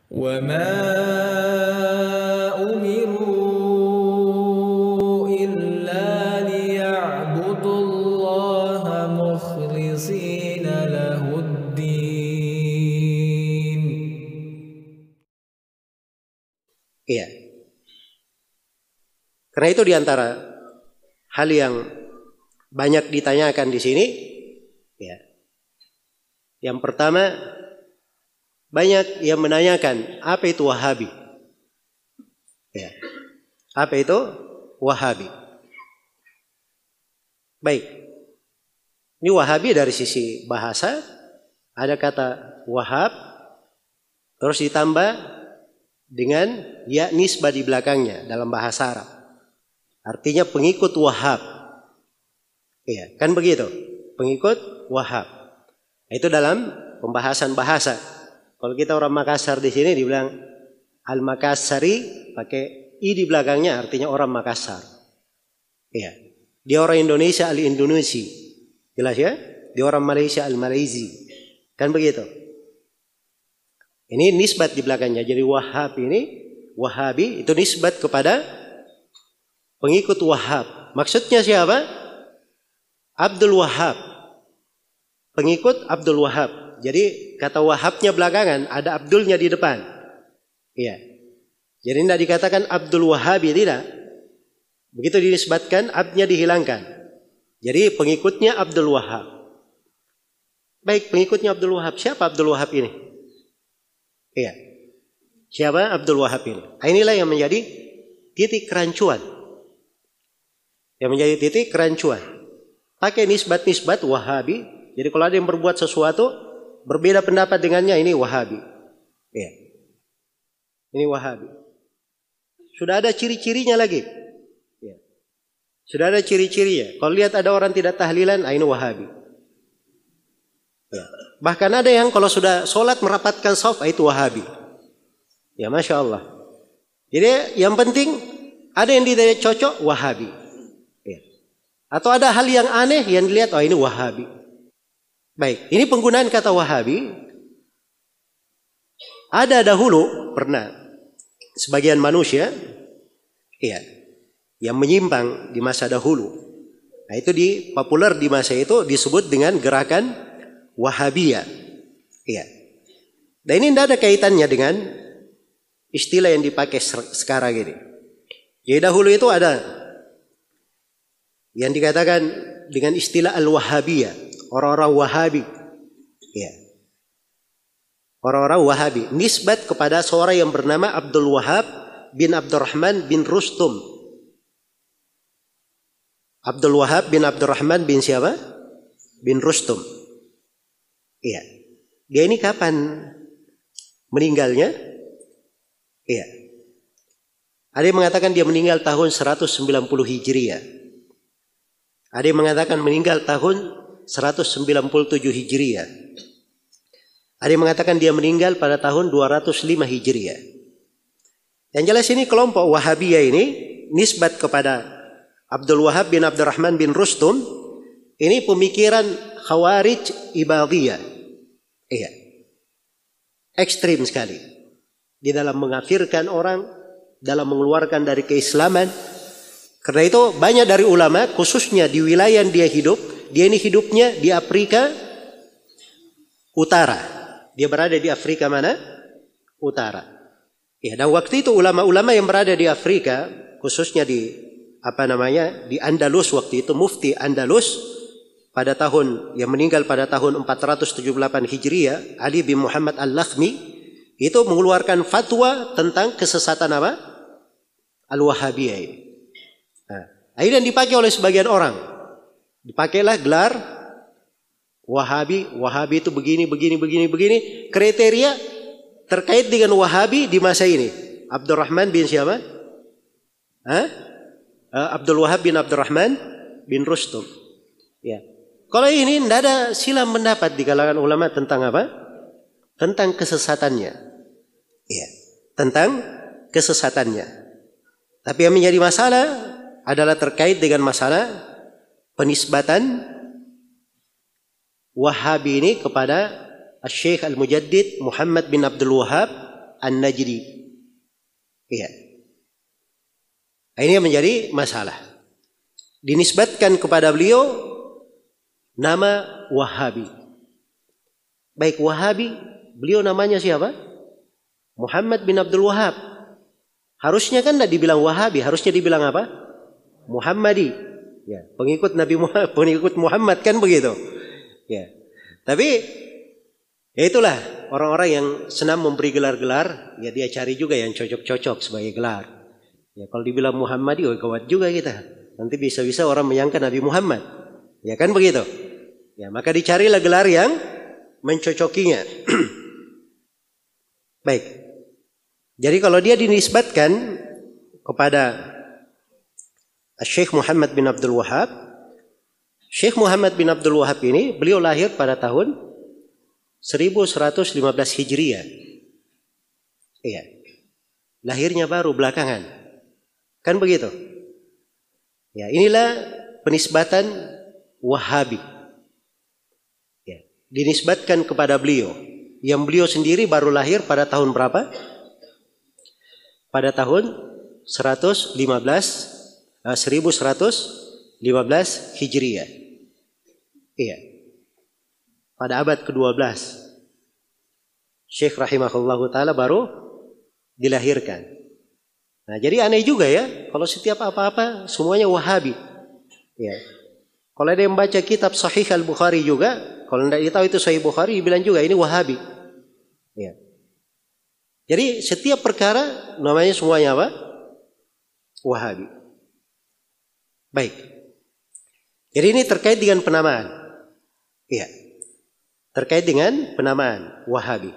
وما أمروا إلا ليعبدوا الله مخلصين له الدين. Iya. Karena itu diantara hal yang banyak ditanyakan di sini, ya. Yang pertama, banyak yang menanyakan apa itu Wahabi. Ya. Apa itu Wahabi? Baik. Ini Wahabi dari sisi bahasa, ada kata Wahab, terus ditambah dengan ya nisbah di belakangnya dalam bahasa Arab. Artinya pengikut Wahab. Iya, kan begitu. Pengikut Wahab. Itu dalam pembahasan bahasa. Kalau kita orang Makassar di sini dibilang Al-Makassari pakai i di belakangnya, artinya orang Makassar. Iya. Dia orang Indonesia Al-Indonesi. Jelas ya? Dia orang Malaysia Al-Malaysi. Kan begitu. Ini nisbat di belakangnya. Jadi Wahab ini, Wahabi itu nisbat kepada pengikut Wahab. Maksudnya siapa? Abdul Wahab. Pengikut Abdul Wahab. Jadi kata Wahabnya belakangan, ada Abdulnya di depan. Iya. Jadi tidak dikatakan Abdul Wahabi, tidak. Begitu dinisbatkan, abnya dihilangkan. Jadi pengikutnya Abdul Wahab. Baik, pengikutnya Abdul Wahab. Siapa Abdul Wahab ini? Iya. Siapa Abdul Wahab ini? Inilah yang menjadi titik kerancuan. Yang menjadi titik kerancuan. Pakai nisbat-nisbat Wahabi. Jadi kalau ada yang berbuat sesuatu berbeda pendapat dengannya, ini Wahabi. Ya. Ini Wahabi. Sudah ada ciri-cirinya lagi. Ya. Sudah ada ciri-cirinya. Kalau lihat ada orang tidak tahlilan, ini Wahabi. Ya. Bahkan ada yang kalau sudah sholat merapatkan shaf, itu Wahabi. Ya, Masya Allah. Jadi yang penting ada yang tidak cocok, Wahabi. Ya. Atau ada hal yang aneh yang dilihat, ini Wahabi. Baik, ini penggunaan kata Wahabi. Ada dahulu pernah sebagian manusia, ya, yang menyimpang di masa dahulu. Nah, itu populer di masa itu disebut dengan gerakan Wahabiyah. Ya. Dan ini tidak ada kaitannya dengan istilah yang dipakai sekarang ini. Jadi dahulu itu ada yang dikatakan dengan istilah Al-Wahabiyah. Orang-orang Wahabi. Ya. Orang-orang Wahabi. Nisbat kepada seorang yang bernama Abdul Wahab bin Abdurrahman bin Rustum. Abdul Wahab bin Abdurrahman bin siapa? Bin Rustum. Iya. Dia ini kapan meninggalnya? Iya. Ada yang mengatakan dia meninggal tahun 190 Hijriah. Ada yang mengatakan meninggal tahun 197 Hijriah. Ada yang mengatakan dia meninggal pada tahun 205 Hijriah. Yang jelas ini kelompok Wahabiyah ini nisbat kepada Abdul Wahab bin Abdurrahman bin Rustum. Ini pemikiran Khawarij Ibadiyah. Iya. Ekstrim sekali. Di dalam mengafirkan orang, dalam mengeluarkan dari keislaman. Karena itu banyak dari ulama, khususnya di wilayah yang dia hidup, dia ini hidupnya di Afrika Utara. Dia berada di Afrika mana? Utara. Ya, dan waktu itu ulama-ulama yang berada di Afrika, khususnya di di Andalus waktu itu, mufti Andalus pada tahun yang meninggal pada tahun 478 Hijriah, Ali bin Muhammad Al-Lakhmi, itu mengeluarkan fatwa tentang kesesatan apa? Al-Wahabiyah ini. Nah, akhirnya dipakai oleh sebagian orang. Dipakailah gelar Wahabi. Wahabi itu begini. Kriteria terkait dengan Wahabi di masa ini. Abdurrahman bin siapa? Abdul Wahab bin Abdurrahman bin Rustum. Ya. Kalau ini tidak ada silam pendapat di kalangan ulama tentang apa? Tentang kesesatannya. Ya. Tentang kesesatannya. Tapi yang menjadi masalah adalah terkait dengan masalah penisbatan Wahabi ini kepada Syekh Al-Mujaddid Muhammad bin Abdul Wahab An-Najdi. Iya. Ini yang menjadi masalah. Dinisbatkan kepada beliau nama Wahabi. Baik Wahabi, beliau namanya siapa? Muhammad bin Abdul Wahab. Harusnya kan tidak dibilang Wahabi, harusnya dibilang apa? Muhammadi. Ya, pengikut Nabi Muhammad, pengikut Muhammad kan begitu. Ya. Tapi ya itulah orang-orang yang senang memberi gelar-gelar, ya dia cari juga yang cocok-cocok sebagai gelar. Ya kalau dibilang Muhammadi, oh gawat juga kita. Nanti bisa-bisa orang menyangka Nabi Muhammad. Ya kan begitu. Ya maka dicarilah gelar yang mencocokinya. Baik. Jadi kalau dia dinisbatkan kepada Syekh Muhammad bin Abdul Wahab, Syekh Muhammad bin Abdul Wahab ini beliau lahir pada tahun 1115 Hijriah. Iya. Lahirnya baru belakangan. Kan begitu? Ya, inilah penisbatan Wahabi. Ya, dinisbatkan kepada beliau. Yang beliau sendiri baru lahir pada tahun berapa? Pada tahun 1115 Hijriah. Iya. Pada abad ke-12. Syekh rahimahullahu ta'ala baru dilahirkan. Nah, jadi aneh juga ya, kalau setiap apa-apa semuanya Wahabi. Ya. Kalau ada yang baca kitab Sahih Al-Bukhari juga, kalau tidak tahu itu Sahih Bukhari, bilang juga ini Wahabi. Ya. Jadi setiap perkara namanya semuanya apa? Wahabi. Baik. Jadi ini terkait dengan penamaan. Iya. Terkait dengan penamaan Wahabi.